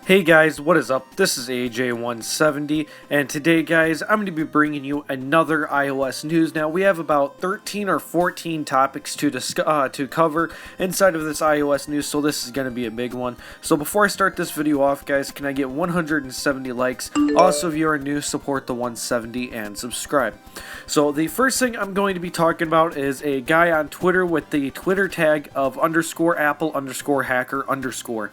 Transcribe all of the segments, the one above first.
Hey guys, what is up? This is AJ170, and today guys, I'm going to be bringing you another iOS news. Now, we have about 13 or 14 topics to cover inside of this iOS news, so this is going to be a big one. So before I start this video off, guys, can I get 170 likes? Also, if you are new, support the 170 and subscribe. So the first thing I'm going to be talking about is a guy on Twitter with the Twitter tag of _Apple_hacker_.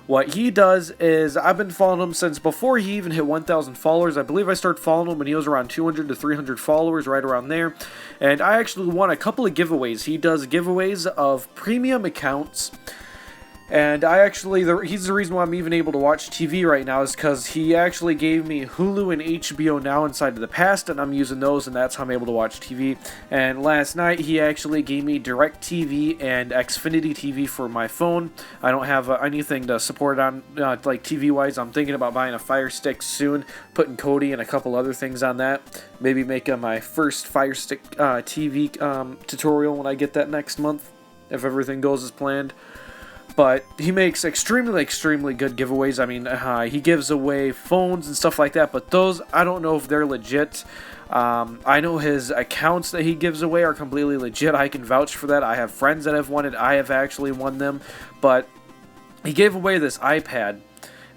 What he does is, I've been following him since before he even hit 1,000 followers. I believe I started following him when he was around 200 to 300 followers, right around there. And I actually won a couple of giveaways. He does giveaways of premium accounts. And he's the reason why I'm even able to watch TV right now, is because he actually gave me Hulu and HBO Now inside of the past, and I'm using those, and that's how I'm able to watch TV. And last night, he actually gave me DirecTV and Xfinity TV for my phone. I don't have anything to support it on, like TV-wise. I'm thinking about buying a Fire Stick soon, putting Kodi and a couple other things on that. Maybe make my first Fire Stick TV tutorial when I get that next month, if everything goes as planned. But he makes extremely good giveaways. I mean, he gives away phones and stuff like that, but those, I don't know if they're legit. I know his accounts that he gives away are completely legit. I can vouch for that. I have friends that have won it. I have actually won them. But he gave away this iPad.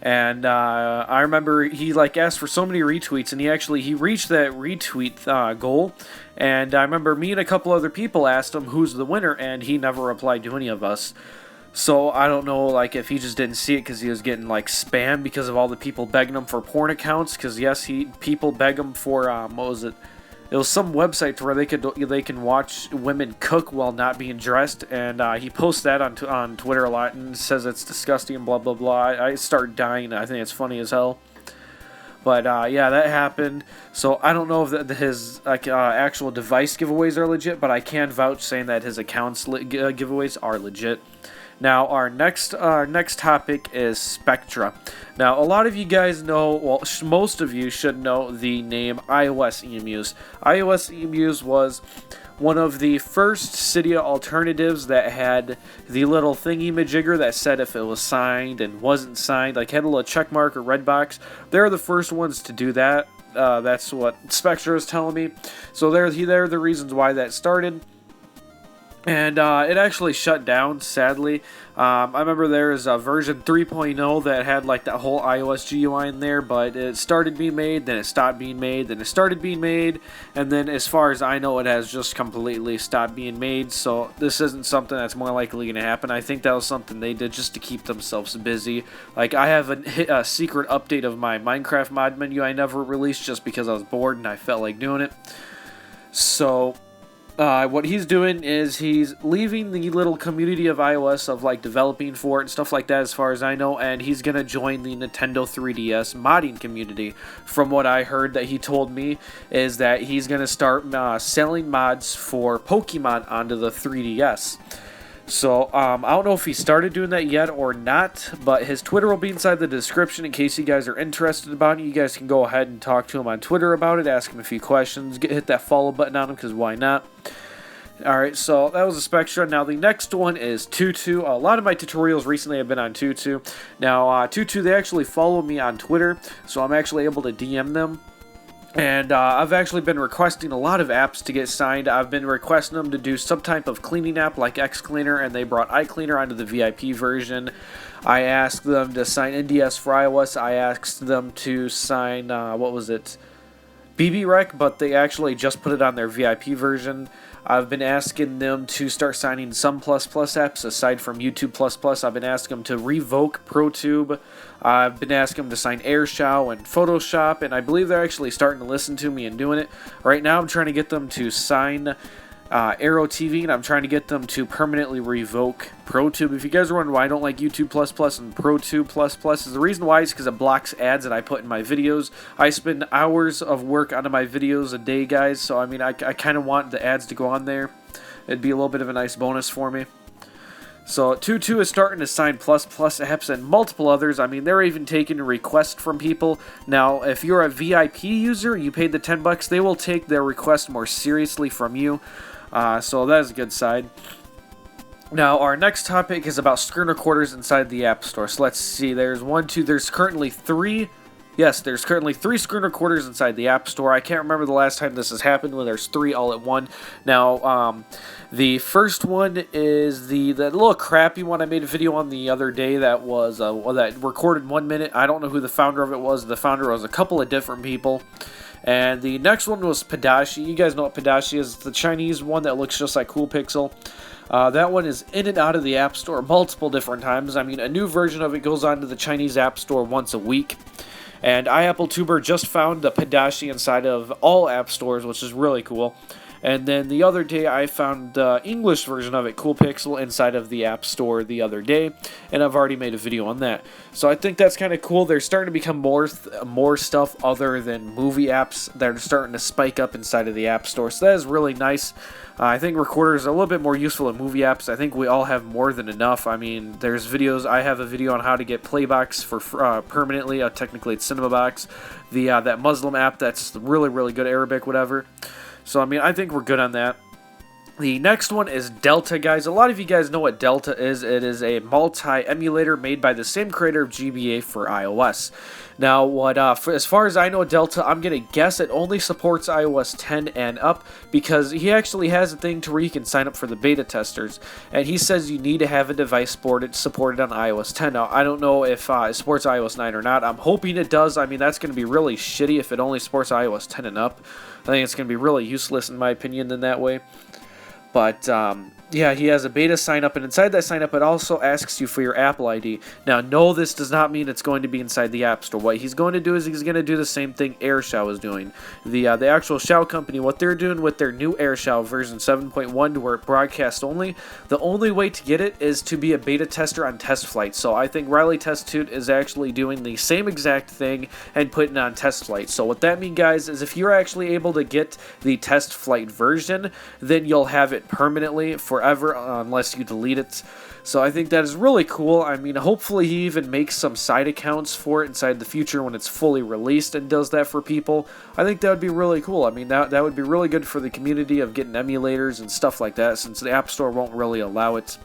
And I remember he asked for so many retweets, and he reached that retweet goal. And I remember me and a couple other people asked him who's the winner, and he never replied to any of us. So I don't know, if he just didn't see it because he was getting spam because of all the people begging him for porn accounts. Because yes, people beg him for what was it? It was some website where they can watch women cook while not being dressed, and he posts that on Twitter a lot and says it's disgusting and blah blah blah. I start dying. I think it's funny as hell. But yeah, that happened. So I don't know if his actual device giveaways are legit, but I can vouch saying that his accounts giveaways are legit. Now, our next topic is Spectra. Now, a lot of you guys know, well, most of you should know the name iOS emus. iOS emus was one of the first Cydia alternatives that had the little thingy-majigger that said if it was signed and wasn't signed, had a little check mark or red box. They're the first ones to do that. That's what Spectra is telling me. So they're the reasons why that started. And it actually shut down, sadly. I remember there was a version 3.0 that had that whole iOS GUI in there, but it started being made, then it stopped being made, then it started being made, and then as far as I know, it has just completely stopped being made. So this isn't something that's more likely going to happen. I think that was something they did just to keep themselves busy. I have a secret update of my Minecraft mod menu I never released just because I was bored and I felt like doing it. So what he's doing is he's leaving the little community of iOS of developing for it and stuff like that, as far as I know, and he's gonna join the Nintendo 3DS modding community. From what I heard that he told me is that he's gonna start selling mods for Pokemon onto the 3DS. So, I don't know if he started doing that yet or not, but his Twitter will be inside the description in case you guys are interested about it. You guys can go ahead and talk to him on Twitter about it, ask him a few questions, hit that follow button on him, because why not? Alright, so that was a Spectra. Now, the next one is Tutu. A lot of my tutorials recently have been on Tutu. Now, Tutu, they actually follow me on Twitter, so I'm actually able to DM them. And I've actually been requesting a lot of apps to get signed. I've been requesting them to do some type of cleaning app like XCleaner, and they brought iCleaner onto the VIP version. I asked them to sign NDS for iOS. I asked them to sign, BBRec, but they actually just put it on their VIP version. I've been asking them to start signing some plus apps aside from YouTube++. I've been asking them to revoke ProTube. I've been asking them to sign AirShow and Photoshop, and I believe they're actually starting to listen to me and doing it. Right now I'm trying to get them to sign Arrow TV, and I'm trying to get them to permanently revoke ProTube. If you guys are wondering why I don't like YouTube++ and ProTube++, is the reason why is because it blocks ads that I put in my videos. I spend hours of work onto my videos a day, guys, so I mean, I kind of want the ads to go on there. It'd be a little bit of a nice bonus for me. So Tutu is starting to sign plus apps and multiple others. I mean, they're even taking requests from people. Now, if you're a VIP user, you paid the $10, they will take their request more seriously from you. So that is a good side. Now, our next topic is about screen recorders inside the App Store. So let's see, there's currently three. Yes, there's currently 3 screen recorders inside the App Store. I can't remember the last time this has happened when there's 3 all at one. Now, the first one is that little crappy one I made a video on the other day that was that recorded 1 minute. I don't know who the founder of it was. The founder was a couple of different people. And the next one was Padashi. You guys know what Padashi is. It's the Chinese one that looks just like Cool Pixel. That one is in and out of the App Store multiple different times. I mean, a new version of it goes onto the Chinese App Store once a week. And iAppleTuber just found the Padashi inside of all app stores, which is really cool. And then the other day, I found the English version of it, Cool Pixel, inside of the App Store the other day, and I've already made a video on that. So I think that's kind of cool. There's starting to become more stuff other than movie apps that are starting to spike up inside of the App Store. So that is really nice. I think recorders are a little bit more useful in movie apps. I think we all have more than enough. I mean, there's videos. I have a video on how to get Playbox for permanently. Technically, it's CinemaBox. That Muslim app that's really, really good, Arabic, whatever. So, I mean, I think we're good on that. The next one is Delta, guys. A lot of you guys know what Delta is. It is a multi-emulator made by the same creator of GBA for iOS. Now, as far as I know, Delta, I'm going to guess it only supports iOS 10 and up, because he actually has a thing to where you can sign up for the beta testers, and he says you need to have a device supported on iOS 10. Now, I don't know if it supports iOS 9 or not. I'm hoping it does. I mean, that's going to be really shitty if it only supports iOS 10 and up. I think it's going to be really useless, in my opinion, in that way. But, yeah, he has a beta sign-up, and inside that sign-up, it also asks you for your Apple ID. Now, no, this does not mean it's going to be inside the App Store. What he's going to do is he's going to do the same thing AirShou is doing. The actual Shou company, what they're doing with their new AirShou version 7.1, to where it broadcasts only, the only way to get it is to be a beta tester on Test Flight. So I think Riley Test Toot is actually doing the same exact thing and putting it on Test Flight. So what that means, guys, is if you're actually able to get the Test Flight version, then you'll have it permanently forever, unless you delete it. So I think that is really cool. I mean, hopefully he even makes some side accounts for it inside the future when it's fully released and does that for people. I think that would be really cool. I mean, that would be really good for the community of getting emulators and stuff like that, since the App Store won't really allow it.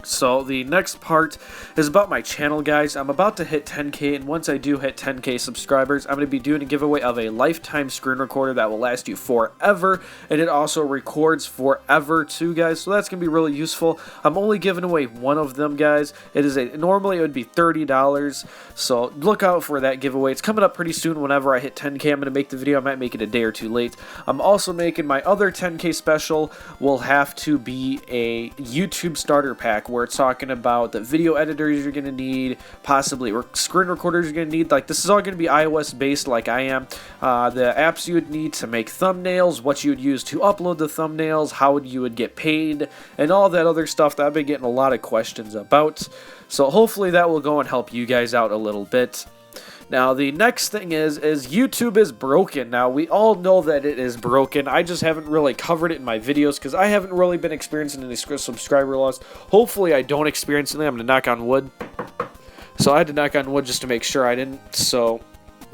So the next part is about my channel, guys. I'm about to hit 10K, and once I do hit 10K subscribers, I'm going to be doing a giveaway of a lifetime screen recorder that will last you forever, and it also records forever too, guys, so that's going to be really useful. I'm only giving away one of them, guys. Normally it would be $30, so look out for that giveaway. It's coming up pretty soon. Whenever I hit 10K, I'm going to make the video. I might make it a day or two late. I'm also making my other 10K special will have to be a YouTube starter pack, where it's talking about the video editors you're going to need, possibly screen recorders you're going to need. Like, this is all going to be iOS based like I am. The apps you would need to make thumbnails, what you would use to upload the thumbnails, how you would get paid, and all that other stuff that I've been getting a lot of questions about. So hopefully that will go and help you guys out a little bit. Now, the next thing is YouTube is broken. Now, we all know that it is broken. I just haven't really covered it in my videos because I haven't really been experiencing any subscriber loss. Hopefully, I don't experience anything. I'm going to knock on wood. So, I had to knock on wood just to make sure I didn't. So,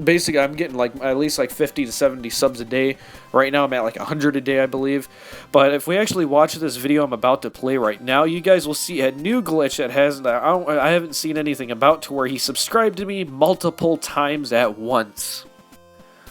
basically, I'm getting at least 50 to 70 subs a day. Right now, I'm at 100 a day, I believe. But if we actually watch this video I'm about to play right now, you guys will see a new glitch that I haven't seen anything about, to where he subscribed to me multiple times at once.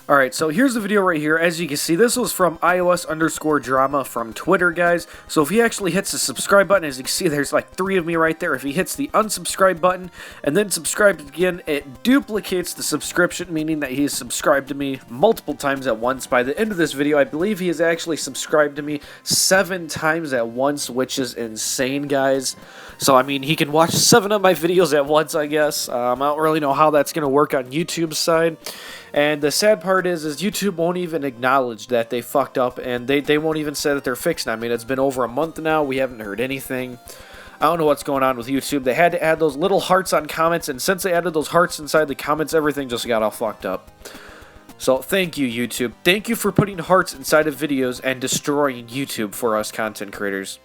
Alright, so here's the video right here. As you can see, this was from iOS_drama from Twitter, guys. So if he actually hits the subscribe button, as you can see, there's 3 of me right there. If he hits the unsubscribe button and then subscribes again, it duplicates the subscription, meaning that he has subscribed to me multiple times at once. By the end of this video, I believe he has actually subscribed to me 7 times at once, which is insane, guys. So, I mean, he can watch 7 of my videos at once, I guess. I don't really know how that's going to work on YouTube's side. And the sad part is YouTube won't even acknowledge that they fucked up, and they won't even say that they're fixing it. I mean, it's been over a month now. We haven't heard anything. I don't know what's going on with YouTube. They had to add those little hearts on comments, and since they added those hearts inside the comments, everything just got all fucked up. So thank you, YouTube. Thank you for putting hearts inside of videos and destroying YouTube for us content creators.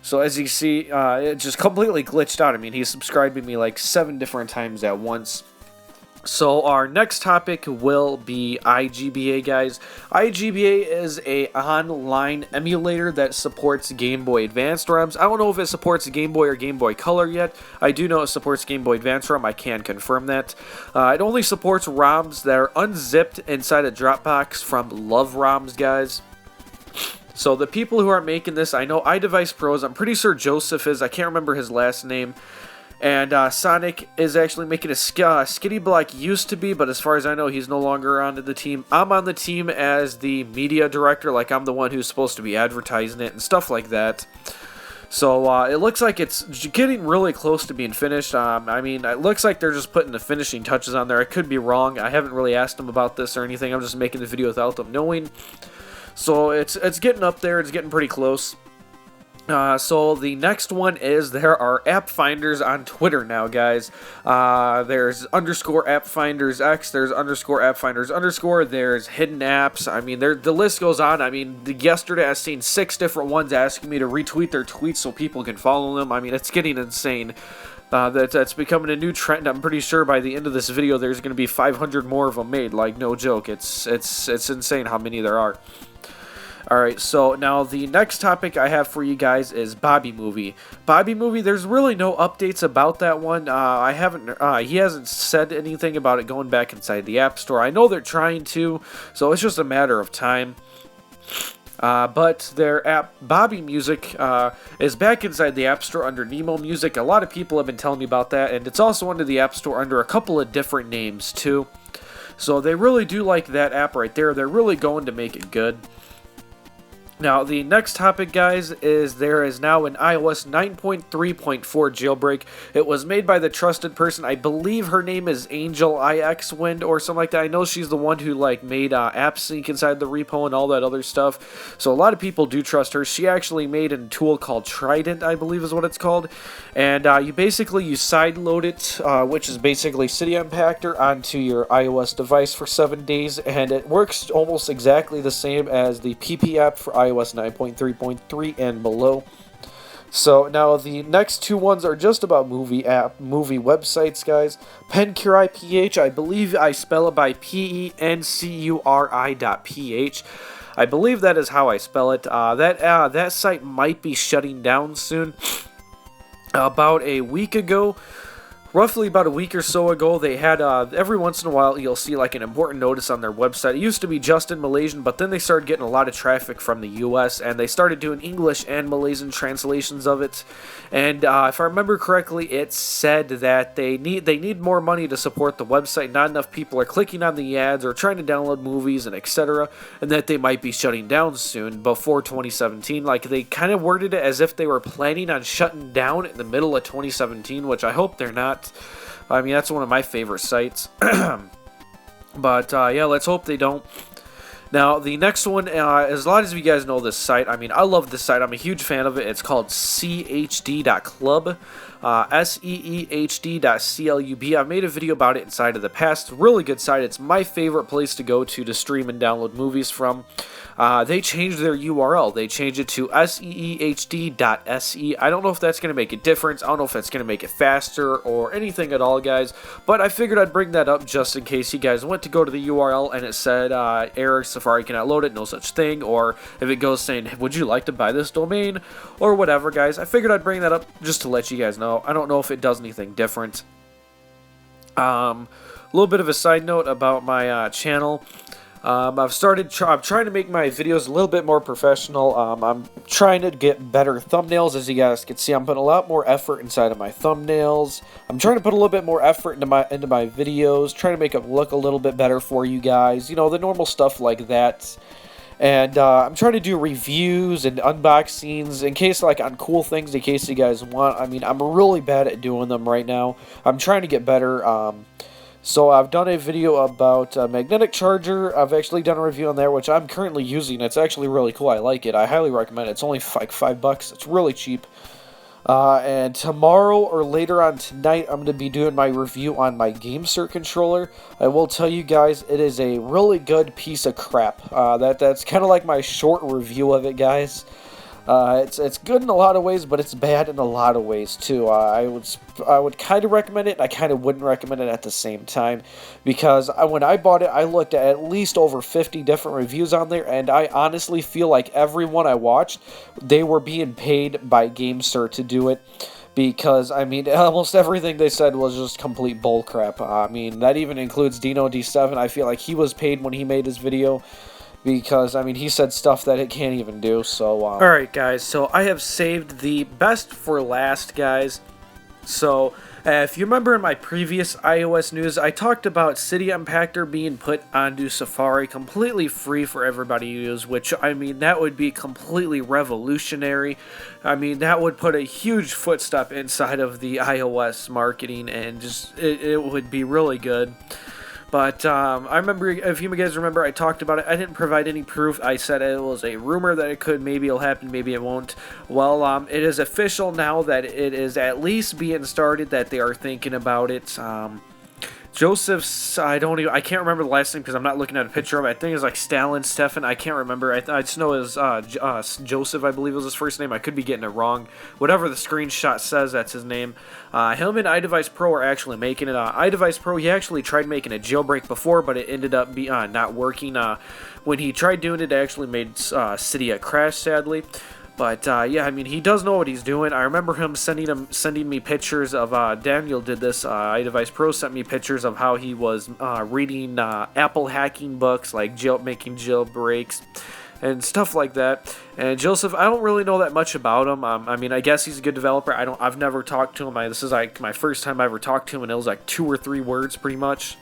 So as you see, it just completely glitched out. I mean, he subscribed to me 7 different times at once. So our next topic will be iGBA, guys. iGBA is a online emulator that supports Game Boy Advance ROMs. I don't know if it supports Game Boy or Game Boy Color yet. I do know it supports Game Boy Advance ROM. I can confirm that. It only supports ROMs that are unzipped inside a Dropbox from Love ROMs, guys. So the people who are making this, I know iDevice Pros. I'm pretty sure Joseph is. I can't remember his last name. And Sonic is actually making a Skitty Black used to be, but as far as I know, he's no longer on the team. I'm on the team as the media director, like I'm the one who's supposed to be advertising it and stuff like that. So it looks like it's getting really close to being finished. I mean, it looks like they're just putting the finishing touches on there. I could be wrong. I haven't really asked them about this or anything. I'm just making the video without them knowing. So it's getting up there. It's getting pretty close. So the next one is there are app finders on Twitter now, guys. There's underscore app finders X, there's underscore app finders underscore, there's hidden apps. I mean, the list goes on. I mean, yesterday I seen 6 different ones asking me to retweet their tweets so people can follow them. I mean, it's getting insane. That's becoming a new trend. I'm pretty sure by the end of this video there's going to be 500 more of them made. Like, no joke. It's insane how many there are. Alright, so now the next topic I have for you guys is Bobby Movie. Bobby Movie, there's really no updates about that one. He hasn't said anything about it going back inside the App Store. I know they're trying to, so it's just a matter of time. But their app, Bobby Music, is back inside the App Store under Nemo Music. A lot of people have been telling me about that, and it's also under the App Store under a couple of different names, too. So they really do like that app right there. They're really going to make it good. Now, the next topic, guys, is there is now an iOS 9.3.4 jailbreak. It was made by the trusted person. I believe her name is Angel IX Wind or something like that. I know she's the one who made AppSync inside the repo and all that other stuff. So a lot of people do trust her. She actually made a tool called Trident, I believe is what it's called. And you sideload it, which is basically City Impactor, onto your iOS device for 7 days. And it works almost exactly the same as the PP app for iOS 9.3.3 and below. So now the next 2 ones are just about movie websites, guys. Pencuri.ph, I believe I spell it by pencuri.ph. I believe that is how I spell it. That site might be shutting down soon. About a week ago, roughly about a week or so ago, they had, every once in a while, you'll see like an important notice on their website. It used to be just in Malaysian, but then they started getting a lot of traffic from the US, and they started doing English and Malaysian translations of it. And if I remember correctly, it said that they need more money to support the website. Not enough people are clicking on the ads or trying to download movies and etc. And that they might be shutting down soon, before 2017. Like, they kind of worded it as if they were planning on shutting down in the middle of 2017, which I hope they're not. I mean, that's one of my favorite sites. But, yeah, let's hope they don't. Now, the next one, as a lot of you guys know this site, I mean, I love this site. I'm a huge fan of it. It's called CHD.club, SEEHD.club. I've made a video about it inside of the past. Really good site. It's my favorite place to go to stream and download movies from. They changed their URL. They changed it to SEEHD.se. I don't know if that's going to make a difference. I don't know if that's going to make it faster or anything at all, guys. But I figured I'd bring that up just in case you guys went to go to the URL and it said, error, Safari cannot load it, no such thing. Or if it goes saying, would you like to buy this domain? Or whatever, guys. I figured I'd bring that up just to let you guys know. I don't know if it does anything different. A little bit of a side note about my channel. I'm trying to make my videos a little bit more professional. I'm trying to get better thumbnails. As you guys can see, I'm putting a lot more effort inside of my thumbnails. I'm trying to put a little bit more effort into my videos, trying to make them look a little bit better for you guys. You know, the normal stuff like that. And I'm trying to do reviews and unboxings in case, on cool things, in case you guys want. I mean, I'm really bad at doing them right now. I'm trying to get better. So I've done a video about a magnetic charger. I've actually done a review on there, which I'm currently using. It's actually really cool. I like it. I highly recommend it. It's only like $5. It's really cheap. And tomorrow or later on tonight, I'm going to be doing my review on my GameCert controller. I will tell you guys, it is a really good piece of crap. That's kind of like my short review of it, guys. It's good in a lot of ways, but it's bad in a lot of ways too. I would kind of recommend it, and I kind of wouldn't recommend it at the same time, because when I bought it, I looked at least over 50 different reviews on there, and I honestly feel like everyone I watched, they were being paid by GameSir to do it. Because, I mean, almost everything they said was just complete bullcrap. I mean, that even includes Dino D7. I feel like he was paid when he made his video. Because, I mean, he said stuff that it can't even do, so, Alright, guys, so I have saved the best for last, guys. So, if you remember in my previous iOS news, I talked about City Impactor being put onto Safari completely free for everybody to use, which, I mean, that would be completely revolutionary. I mean, that would put a huge footstep inside of the iOS marketing, and just, it would be really good. But I remember, if you guys remember, I talked about it. I didn't provide any proof. I said it was a rumor that it could, maybe it'll happen, maybe it won't. Well, it is official now that it is at least being started, that they are thinking about it. Joseph's, I can't remember the last name because I'm not looking at a picture of it. I think it's like Stalin, Stefan, I can't remember. I just know it was Joseph, I believe was his first name. I could be getting it wrong. Whatever the screenshot says, that's his name. Him and iDevice Pro are actually making it. iDevice Pro, he actually tried making a jailbreak before, but it ended up not working. When he tried doing it, it actually made Cydia crash, sadly. But, yeah, I mean, he does know what he's doing. I remember him sending me pictures of, Daniel did this, iDevice Pro sent me pictures of how he was, reading, Apple hacking books, like making jailbreaks, and stuff like that. And Joseph, I don't really know that much about him. I mean, I guess he's a good developer. I've never talked to him. This is, like, my first time I ever talked to him, and it was, like, 2 or 3 words, pretty much.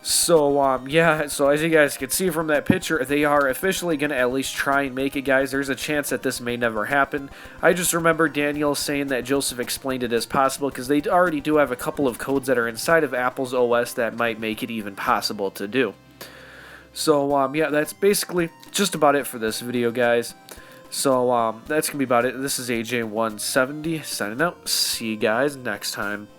So, yeah, so as you guys can see from that picture, they are officially going to at least try and make it, guys. There's a chance that this may never happen. I just remember Daniel saying that Joseph explained it as possible, because they already do have a couple of codes that are inside of Apple's OS that might make it even possible to do. So, yeah, that's basically just about it for this video, guys. So, that's going to be about it. This is AJ170 signing out. See you guys next time.